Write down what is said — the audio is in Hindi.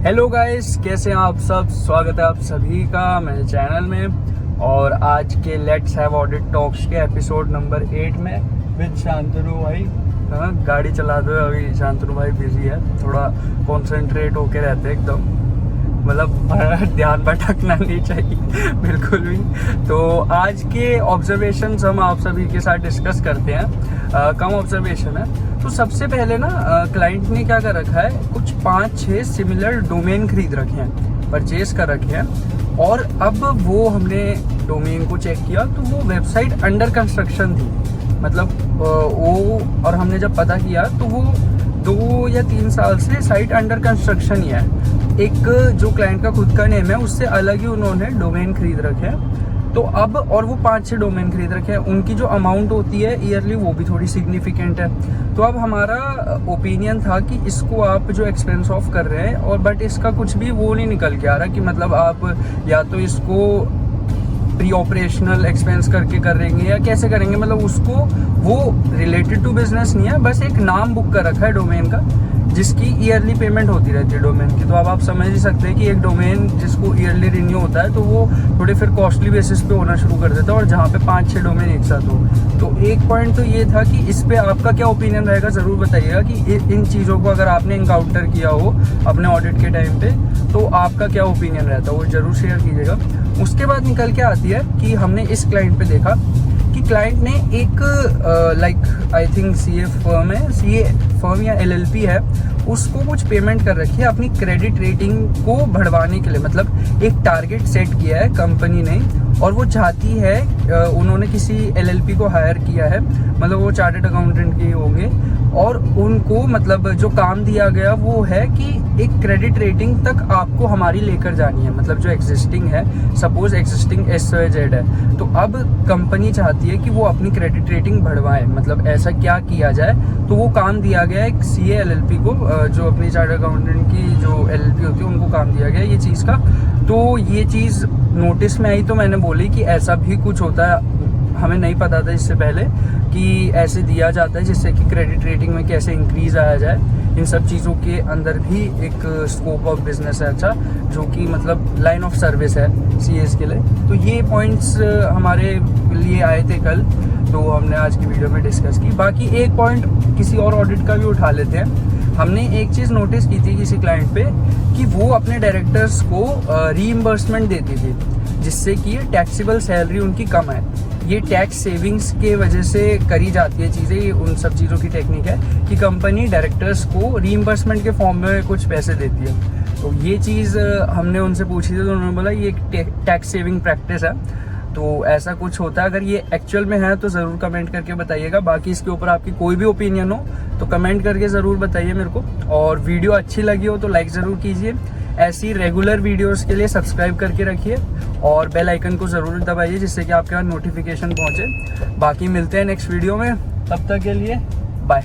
हेलो गाइस, कैसे हैं आप सब। स्वागत है आप सभी का मेरे चैनल में। और आज के लेट्स हैव ऑडिट टॉक्स के एपिसोड नंबर 8 में विद शांतनु भाई। हाँ, गाड़ी चला दो। अभी शांतनु भाई बिजी है, थोड़ा कॉन्सेंट्रेट होके रहते हैं एकदम, मतलब ध्यान भटकना नहीं चाहिए बिल्कुल भी। तो आज के ऑब्जर्वेशंस हम आप सभी के साथ डिस्कस करते हैं। कम ऑब्जर्वेशन है। तो सबसे पहले ना क्लाइंट ने क्या कर रखा है, कुछ 5-6 सिमिलर डोमेन खरीद रखे हैं, परचेज कर रखे हैं। और अब वो हमने डोमेन को चेक किया तो वो वेबसाइट अंडर कंस्ट्रक्शन थी, मतलब वो, और हमने जब पता किया तो वो 2 या 3 साल से साइट अंडर कंस्ट्रक्शन ही है। एक जो क्लाइंट का खुद का नेम है उससे अलग ही उन्होंने डोमेन खरीद रखे हैं। तो अब और वो 5-6 डोमेन खरीद रखे हैं, उनकी जो अमाउंट होती है ईयरली वो भी थोड़ी सिग्निफिकेंट है। तो अब हमारा ओपिनियन था कि इसको आप जो एक्सपेंस ऑफ कर रहे हैं, और बट इसका कुछ भी वो नहीं निकल के आ रहा कि मतलब आप या तो इसको प्री ऑपरेशनल एक्सपेंस करके करेंगे या कैसे करेंगे, मतलब उसको वो रिलेटेड टू बिजनेस नहीं है, बस एक नाम बुक कर रखा है डोमेन का जिसकी ईयरली पेमेंट होती रहती है डोमेन की। तो अब आप समझ ही सकते हैं कि एक डोमेन जिसको ईयरली रिन्यू होता है तो वो थोड़े फिर कॉस्टली बेसिस पे होना शुरू कर देता है, और जहाँ पे 5-6 डोमेन एक साथ हो। तो एक पॉइंट तो ये था कि इस पे आपका क्या ओपिनियन रहेगा, ज़रूर बताइएगा कि इन चीज़ों को अगर आपने इनकाउंटर किया हो अपने ऑडिट के टाइम पे तो आपका क्या ओपिनियन रहता है, वो ज़रूर शेयर कीजिएगा। उसके बाद निकल के आती है कि हमने इस क्लाइंट पे देखा कि क्लाइंट ने एक like I think CA firm है, सीए फर्म या एलएलपी है, उसको कुछ पेमेंट कर रखी है अपनी क्रेडिट रेटिंग को बढ़वाने के लिए। मतलब एक टारगेट सेट किया है कंपनी ने, और वो चाहती है, उन्होंने किसी एलएलपी को हायर किया है, मतलब वो चार्टर्ड अकाउंटेंट के होंगे, और उनको मतलब जो काम दिया गया वो है कि एक क्रेडिट रेटिंग तक आपको हमारी लेकर जानी है, मतलब जो एग्जिस्टिंग है, सपोज एग्जिस्टिंग SOZ है, तो अब कंपनी चाहती है कि वो अपनी क्रेडिट रेटिंग बढ़वाए। मतलब ऐसा क्या किया जाए, तो वो काम दिया गया एक CA LLP को, जो अपनी चार्टर्ड अकाउंटेंट की जो LLP होती है उनको काम दिया गया ये चीज़ का। तो ये चीज़ नोटिस में आई तो मैंने बोली कि ऐसा भी कुछ होता है, हमें नहीं पता था इससे पहले कि ऐसे दिया जाता है, जिससे कि क्रेडिट रेटिंग में कैसे इंक्रीज आया जाए। इन सब चीज़ों के अंदर भी एक स्कोप ऑफ बिजनेस है अच्छा, जो कि मतलब लाइन ऑफ सर्विस है CS के लिए। तो ये पॉइंट्स हमारे लिए आए थे कल, तो हमने आज की वीडियो में डिस्कस की। बाकी एक पॉइंट किसी और ऑडिट का भी उठा लेते हैं। हमने एक चीज़ नोटिस की थी किसी क्लाइंट पे कि वो अपने डायरेक्टर्स को रीइंबर्समेंट देती थी, जिससे कि टैक्सेबल सैलरी उनकी कम है। ये टैक्स सेविंग्स के वजह से करी जाती है चीज़ें, ये उन सब चीज़ों की टेक्निक है कि कंपनी डायरेक्टर्स को रीइंबर्समेंट के फॉर्म में कुछ पैसे देती है। तो ये चीज़ हमने उनसे पूछी थी, तो उन्होंने बोला ये एक टैक्स सेविंग प्रैक्टिस है। तो ऐसा कुछ होता है, अगर ये एक्चुअल में है तो ज़रूर कमेंट करके बताइएगा। बाकी इसके ऊपर आपकी कोई भी ओपिनियन हो तो कमेंट करके ज़रूर बताइए मेरे को। और वीडियो अच्छी लगी हो तो लाइक ज़रूर कीजिए। ऐसी रेगुलर वीडियोस के लिए सब्सक्राइब करके रखिए और बेल आइकन को ज़रूर दबाइए, जिससे कि आपके पास नोटिफिकेशन पहुँचे। बाकी मिलते हैं नेक्स्ट वीडियो में, तब तक के लिए बाय।